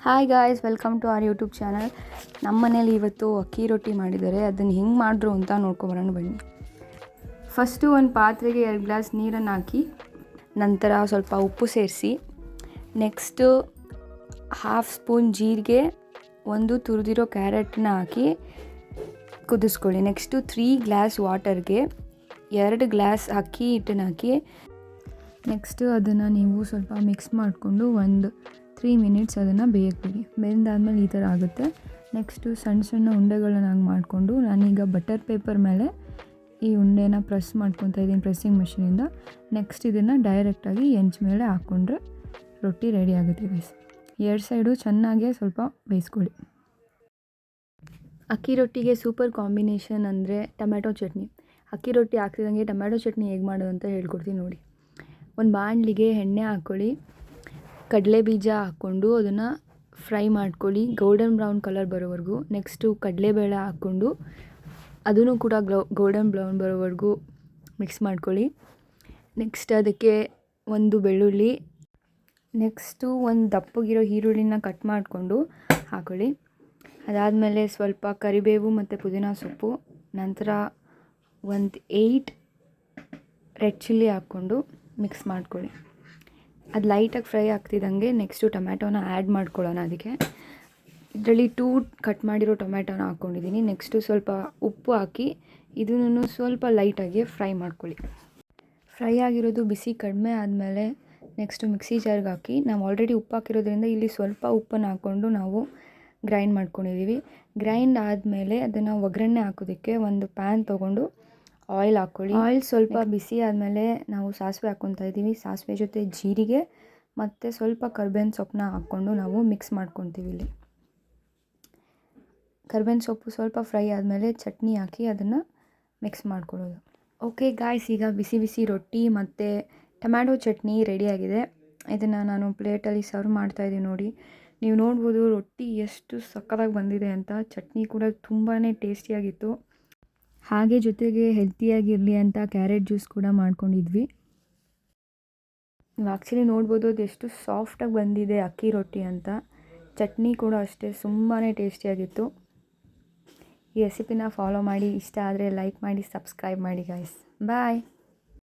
Hi guys, welcome to our YouTube channel. ನಮ್ಮ ಮನೇಲಿ ಇವತ್ತು ಅಕ್ಕಿ ರೊಟ್ಟಿ ಮಾಡಿದ್ದಾರೆ. ಅದನ್ನು ಹೆಂಗೆ ಮಾಡಿದ್ರು ಅಂತ ನೋಡ್ಕೊಬರೋಣ ಬನ್ನಿ. ಫಸ್ಟು ಒಂದು ಪಾತ್ರೆಗೆ 2 ಗ್ಲಾಸ್ ನೀರನ್ನು ಹಾಕಿ, ನಂತರ ಸ್ವಲ್ಪ ಉಪ್ಪು ಸೇರಿಸಿ, ನೆಕ್ಸ್ಟು 1/2 ಸ್ಪೂನ್ ಜೀರಿಗೆ, 1 ತುರಿದಿರೋ ಕ್ಯಾರೆಟನ್ನ ಹಾಕಿ ಕುದಿಸ್ಕೊಳ್ಳಿ. ನೆಕ್ಸ್ಟು 3 ಗ್ಲಾಸ್ ವಾಟರ್ಗೆ 2 ಗ್ಲಾಸ್ ಅಕ್ಕಿ ಹಿಟ್ಟನ್ನು ಹಾಕಿ, ನೆಕ್ಸ್ಟು ಅದನ್ನು ನೀವು ಸ್ವಲ್ಪ ಮಿಕ್ಸ್ ಮಾಡಿಕೊಂಡು ಒಂದು 3 ಮಿನಿಟ್ಸ್ ಅದನ್ನು ಬೇಯಕ್ಕೆ ಬೆಂದಾದ್ಮೇಲೆ ಈ ಥರ ಆಗುತ್ತೆ. ನೆಕ್ಸ್ಟು ಸಣ್ಣ ಉಂಡೆಗಳನ್ನ ಹಂಗೆ ಮಾಡಿಕೊಂಡು, ನಾನೀಗ ಬಟರ್ ಪೇಪರ್ ಮೇಲೆ ಈ ಉಂಡೆನ ಪ್ರೆಸ್ ಮಾಡ್ಕೊತಾ ಇದ್ದೀನಿ ಪ್ರೆಸ್ಸಿಂಗ್ ಮೆಷಿನಿಂದ. ನೆಕ್ಸ್ಟ್ ಇದನ್ನು ಡೈರೆಕ್ಟಾಗಿ ಹೆಂಚು ಮೇಲೆ ಹಾಕ್ಕೊಂಡ್ರೆ ರೊಟ್ಟಿ ರೆಡಿ ಆಗುತ್ತೆ ಗೈಸ್. 2 ಸೈಡು ಚೆನ್ನಾಗೇ ಸ್ವಲ್ಪ ಬೇಯಿಸ್ಕೊಳ್ಳಿ. ಅಕ್ಕಿ ರೊಟ್ಟಿಗೆ ಸೂಪರ್ ಕಾಂಬಿನೇಷನ್ ಅಂದರೆ ಟೊಮ್ಯಾಟೊ ಚಟ್ನಿ. ಅಕ್ಕಿ ರೊಟ್ಟಿ ಹಾಕ್ತಿದ್ದಂಗೆ ಟೊಮ್ಯಾಟೊ ಚಟ್ನಿ ಹೇಗೆ ಮಾಡೋದು ಅಂತ ಹೇಳ್ಕೊಡ್ತೀನಿ ನೋಡಿ. ಒಂದು ಬಾಣಲಿಗೆ ಎಣ್ಣೆ ಹಾಕ್ಕೊಳ್ಳಿ, ಕಡಲೆ ಬೀಜ ಹಾಕ್ಕೊಂಡು ಅದನ್ನು ಫ್ರೈ ಮಾಡ್ಕೊಳ್ಳಿ ಗೋಲ್ಡನ್ ಬ್ರೌನ್ ಕಲರ್ ಬರೋವರೆಗೂ. ನೆಕ್ಸ್ಟು ಕಡಲೆಬೇಳೆ ಹಾಕ್ಕೊಂಡು ಅದನ್ನು ಕೂಡ ಗೋಲ್ಡನ್ ಬ್ರೌನ್ ಬರೋವರೆಗೂ ಮಿಕ್ಸ್ ಮಾಡ್ಕೊಳ್ಳಿ. ನೆಕ್ಸ್ಟ್ ಅದಕ್ಕೆ 1 ಬೆಳ್ಳುಳ್ಳಿ, ನೆಕ್ಸ್ಟು ಒಂದು ದಪ್ಪಗಿರೋ ಈರುಳ್ಳಿನ ಕಟ್ ಮಾಡಿಕೊಂಡು ಹಾಕ್ಕೊಳ್ಳಿ. ಅದಾದಮೇಲೆ ಸ್ವಲ್ಪ ಕರಿಬೇವು ಮತ್ತು ಪುದೀನ ಸೊಪ್ಪು, ನಂತರ 8 ರೆಡ್ ಚಿಲ್ಲಿ ಹಾಕ್ಕೊಂಡು ಮಿಕ್ಸ್ ಮಾಡ್ಕೊಳ್ಳಿ. ಅದು ಲೈಟಾಗಿ ಫ್ರೈ ಆಗ್ತಿದ್ದಂಗೆ ನೆಕ್ಸ್ಟು ಟೊಮ್ಯಾಟೋನ ಆ್ಯಡ್ ಮಾಡ್ಕೊಳ್ಳೋಣ. ಅದಕ್ಕೆ ಇದರಲ್ಲಿ 2 ಕಟ್ ಮಾಡಿರೋ ಟೊಮ್ಯಾಟೋನ ಹಾಕ್ಕೊಂಡಿದ್ದೀನಿ. ನೆಕ್ಸ್ಟು ಸ್ವಲ್ಪ ಉಪ್ಪು ಹಾಕಿ ಇದನ್ನು ಸ್ವಲ್ಪ ಲೈಟಾಗಿ ಫ್ರೈ ಮಾಡ್ಕೊಳ್ಳಿ. ಫ್ರೈ ಆಗಿರೋದು ಬಿಸಿ ಕಡಿಮೆ ಆದಮೇಲೆ ನೆಕ್ಸ್ಟು ಮಿಕ್ಸಿ ಜಾರ್ಗೆ ಹಾಕಿ, ನಾವು ಆಲ್ರೆಡಿ ಉಪ್ಪು ಹಾಕಿರೋದ್ರಿಂದ ಇಲ್ಲಿ ಸ್ವಲ್ಪ ಉಪ್ಪನ್ನು ಹಾಕ್ಕೊಂಡು ನಾವು ಗ್ರೈಂಡ್ ಮಾಡ್ಕೊಂಡಿದ್ದೀವಿ. ಗ್ರೈಂಡ್ ಆದಮೇಲೆ ಅದನ್ನು ಒಗ್ಗರಣೆ ಹಾಕೋದಕ್ಕೆ ಒಂದು ಪ್ಯಾನ್ ತೊಗೊಂಡು ಆಯಿಲ್ ಹಾಕ್ಕೊಳ್ಳಿ. ಆಯಿಲ್ ಸ್ವಲ್ಪ ಬಿಸಿ ಆದಮೇಲೆ ನಾವು ಸಾಸಿವೆ ಹಾಕ್ಕೊತಾ ಇದ್ದೀವಿ. ಸಾಸಿವೆ ಜೊತೆ ಜೀರಿಗೆ ಮತ್ತು ಸ್ವಲ್ಪ ಕರ್ಬೇವಿನ ಸೊಪ್ಪನ್ನ ಹಾಕ್ಕೊಂಡು ನಾವು ಮಿಕ್ಸ್ ಮಾಡ್ಕೊತೀವಿ. ಇಲ್ಲಿ ಕರ್ಬೇವಿನ ಸೊಪ್ಪು ಸ್ವಲ್ಪ ಫ್ರೈ ಆದಮೇಲೆ ಚಟ್ನಿ ಹಾಕಿ ಅದನ್ನು ಮಿಕ್ಸ್ ಮಾಡ್ಕೊಳ್ಳೋದು. ಓಕೆ ಗಾಯ್ಸ್, ಈಗ ಬಿಸಿ ಬಿಸಿ ರೊಟ್ಟಿ ಮತ್ತು ಟೊಮ್ಯಾಟೊ ಚಟ್ನಿ ರೆಡಿಯಾಗಿದೆ. ಇದನ್ನು ನಾನು ಪ್ಲೇಟಲ್ಲಿ ಸರ್ವ್ ಮಾಡ್ತಾಯಿದ್ದೀನಿ ನೋಡಿ. ನೀವು ನೋಡ್ಬೋದು ರೊಟ್ಟಿ ಎಷ್ಟು ಸಕ್ಕತ್ತಾಗಿ ಬಂದಿದೆ ಅಂತ. ಚಟ್ನಿ ಕೂಡ ತುಂಬಾ ಟೇಸ್ಟಿಯಾಗಿತ್ತು. ಹಾಗೆ ಜೊತೆಗೆ ಹೆಲ್ತಿಯಾಗಿರಲಿ ಅಂತ ಕ್ಯಾರೆಟ್ ಜ್ಯೂಸ್ ಕೂಡ ಮಾಡ್ಕೊಂಡಿದ್ವಿ. ನೀವು ಆ್ಯಕ್ಚುಲಿ ನೋಡ್ಬೋದು ಅದು ಎಷ್ಟು ಸಾಫ್ಟಾಗಿ ಬಂದಿದೆ ಅಕ್ಕಿ ರೊಟ್ಟಿ ಅಂತ. ಚಟ್ನಿ ಕೂಡ ಅಷ್ಟೇ ತುಂಬಾ ಟೇಸ್ಟಿಯಾಗಿತ್ತು. ಈ ರೆಸಿಪಿನ ಫಾಲೋ ಮಾಡಿ, ಇಷ್ಟ ಆದರೆ ಲೈಕ್ ಮಾಡಿ, ಸಬ್ಸ್ಕ್ರೈಬ್ ಮಾಡಿ ಗಾಯ್ಸ್. ಬಾಯ್.